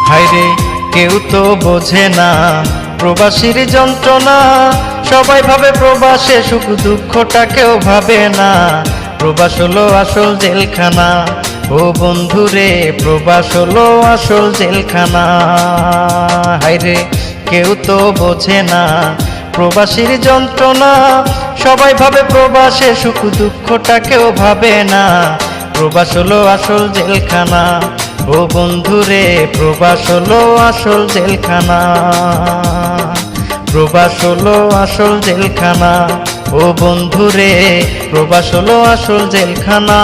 হায়রে কেউ তো বোঝে না প্রবাসীর যন্ত্রণা, সবাই ভাবে প্রবাসে সুখ দুঃখটা কেউ ভাবে না। প্রবাস হলো আসল জেলখানা, ও বন্ধুরে প্রবাস হলো আসল জেলখানা। হায়রে কেউ তো বোঝে না প্রবাসীর যন্ত্রণা, সবাই ভাবে প্রবাসে সুখ দুঃখটা কেউ ভাবে না। প্রবাস হলো আসল জেলখানা, ও বন্ধুরে প্রবাস হলো আসল জেলখানা। প্রবাস হলো আসল জেলখানা, ও বন্ধুরে প্রবাস হলো আসল জেলখানা।